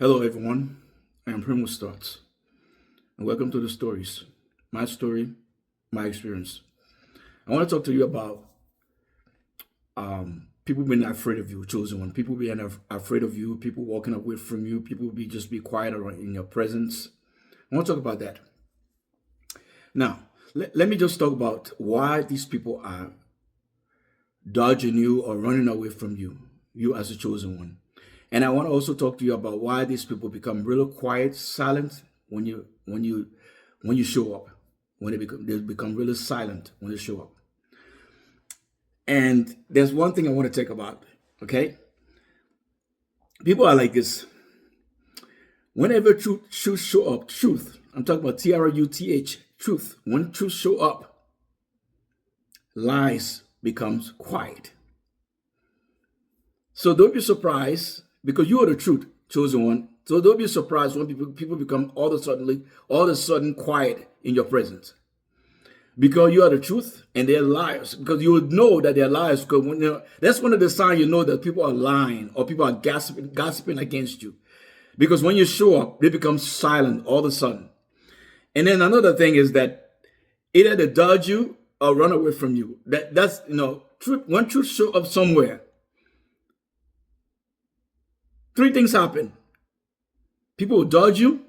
Hello, everyone. I am Primo Starts, and welcome to the stories. My story, my experience. I want to talk to you about people being afraid of you, chosen one. People being afraid of you. People walking away from you. People be quiet around in your presence. I want to talk about that. Now, let me just talk about why these people are dodging you or running away from you. You as a chosen one. And I want to also talk to you about why these people become real quiet, silent when you show up. When they become really silent when they show up. And there's one thing I want to talk about. Okay, people are like this. Whenever truth show up, truth. I'm talking about truth, truth. When truth show up, lies becomes quiet. So don't be surprised because you are the truth, chosen one. So don't be surprised when people become all of a sudden quiet in your presence. Because you are the truth and they're liars. Because you would know that they're liars. Because that's one of the signs you know that people are lying or people are gossiping against you. Because when you show up, they become silent all of a sudden. And then another thing is that either they dodge you or run away from you. That's truth. When truth show up somewhere, three things happen. People will dodge you,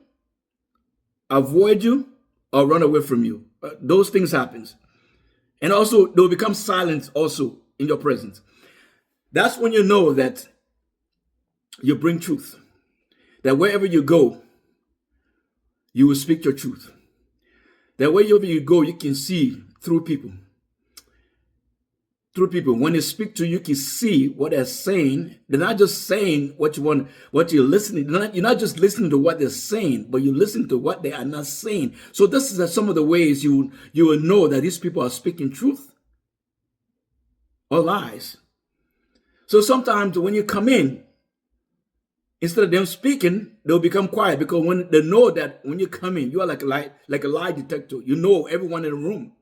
avoid you, or run away from you. Those things happens. And also they'll become silent also in your presence. That's when you know that you bring truth. That wherever you go, you will speak your truth. That wherever you go, you can see through people. Through people. When they speak to you, you can see what they're saying. They're not just saying what you want, what you're listening. You're not just listening to what they're saying, but you listen to what they are not saying. So this is some of the ways you will know that these people are speaking truth or lies. So sometimes when you come in, instead of them speaking, they'll become quiet because when they know that when you come in, you are like a lie detector. You know everyone in the room.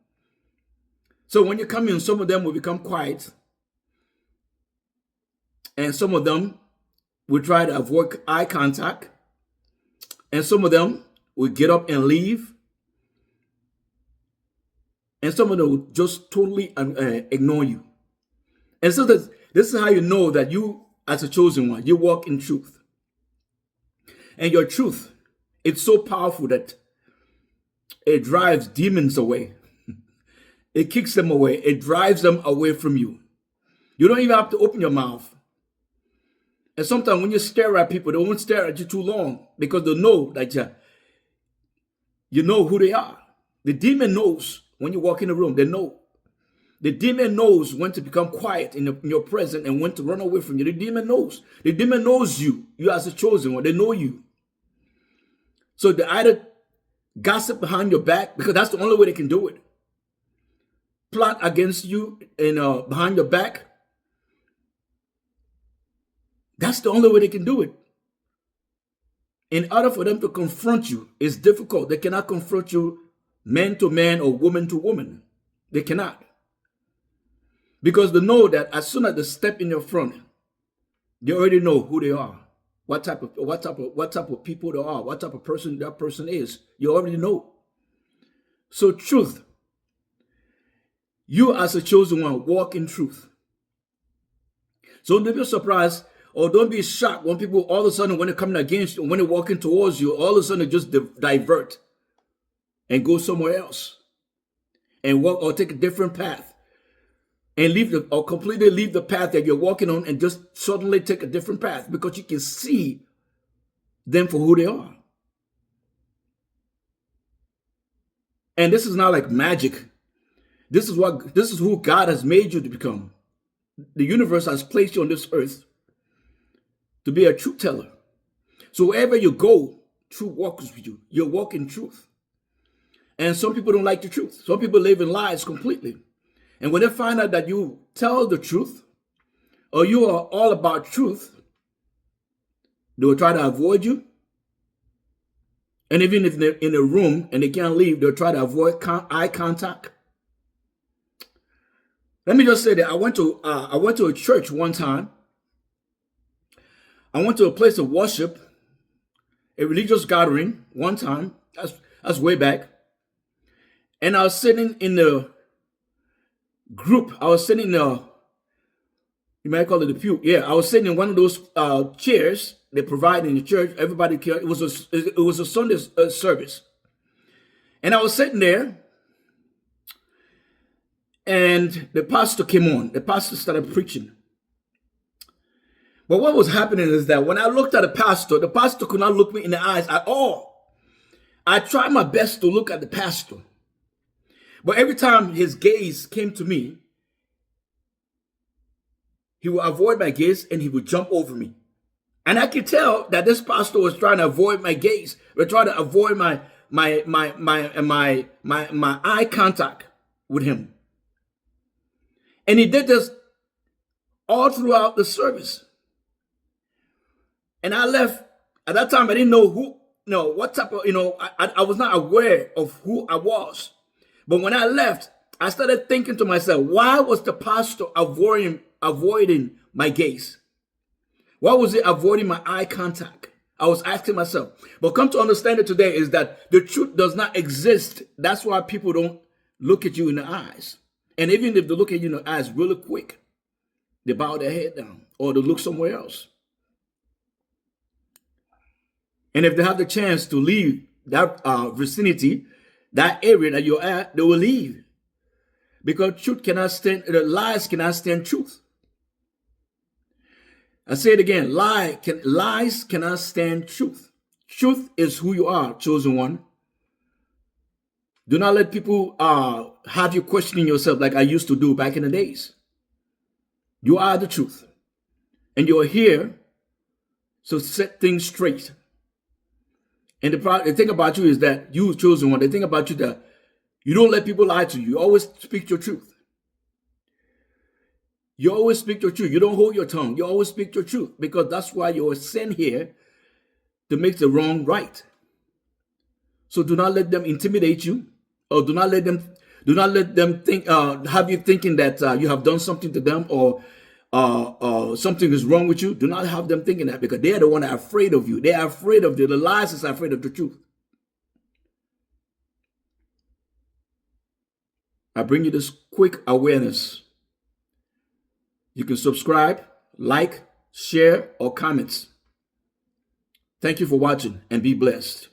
So when you come in, some of them will become quiet. And some of them will try to avoid eye contact. And some of them will get up and leave. And some of them will just totally ignore you. And so this is how you know that you, as a chosen one, you walk in truth. And your truth, it's so powerful that it drives demons away. It kicks them away. It drives them away from you. You don't even have to open your mouth. And sometimes when you stare at people, they won't stare at you too long because they know that you know who they are. The demon knows when you walk in the room. They know. The demon knows when to become quiet in your presence and when to run away from you. The demon knows. The demon knows you. You as a chosen one. They know you. So they either gossip behind your back because that's the only way they can do it. Plot against you and behind your back. That's the only way they can do it. In order for them to confront you, it's difficult. They cannot confront you man to man or woman to woman. They cannot. Because they know that as soon as they step in your front, they already know who they are. What type of people they are, what type of person that person is. You already know. So truth. You as a chosen one, walk in truth. So don't be surprised or don't be shocked when people all of a sudden, when they're coming against you, when they're walking towards you, all of a sudden they just divert and go somewhere else and walk or take a different path and completely leave the path that you're walking on and just suddenly take a different path because you can see them for who they are. And this is not like magic. This is who God has made you to become. The universe has placed you on this earth to be a truth teller. So wherever you go, truth walks with you. You walk in truth. And some people don't like the truth. Some people live in lies completely. And when they find out that you tell the truth or you are all about truth, they will try to avoid you. And even if they're in a room and they can't leave, they'll try to avoid eye contact. Let me just say that I went to a church one time. I went to a place of worship, a religious gathering one time. That's way back. And I was sitting in the group. I was sitting in the, you might call it the pew. Yeah, I was sitting in one of those chairs they provide in the church. Everybody, it was a Sunday service. And I was sitting there, and the pastor came on. The pastor started preaching. But what was happening is that when I looked at the pastor could not look me in the eyes at all. I tried my best to look at the pastor. But every time his gaze came to me, he would avoid my gaze and he would jump over me. And I could tell that this pastor was trying to avoid my gaze, or trying to avoid my eye contact with him. And he did this all throughout the service. And I left. At that time, I didn't know what type of, I was not aware of who I was. But when I left, I started thinking to myself, why was the pastor avoiding my gaze? Why was he avoiding my eye contact? I was asking myself. But come to understand it today is that the truth does not exist. That's why people don't look at you in the eyes. And even if they look at you in the eyes really quick, they bow their head down or they look somewhere else. And if they have the chance to leave that vicinity, that area that you're at, they will leave. Because truth cannot stand, the lies cannot stand truth. I say it again, lies cannot stand truth. Truth is who you are, chosen one. Do not let people have you questioning yourself like I used to do back in the days. You are the truth. And you're here to set things straight. And the thing about you is that you chosen one. The thing about you that you don't let people lie to you. You always speak your truth. You always speak your truth. You don't hold your tongue. You always speak your truth because that's why you're sent here to make the wrong right. So do not let them intimidate you, or do not let them think have you thinking that you have done something to them or something is wrong with you. Do not have them thinking that, because they are the one that are afraid of you. They are afraid of the lies is afraid of the truth. I bring you this quick awareness. You can subscribe, like, share, or comment. Thank you for watching and be blessed.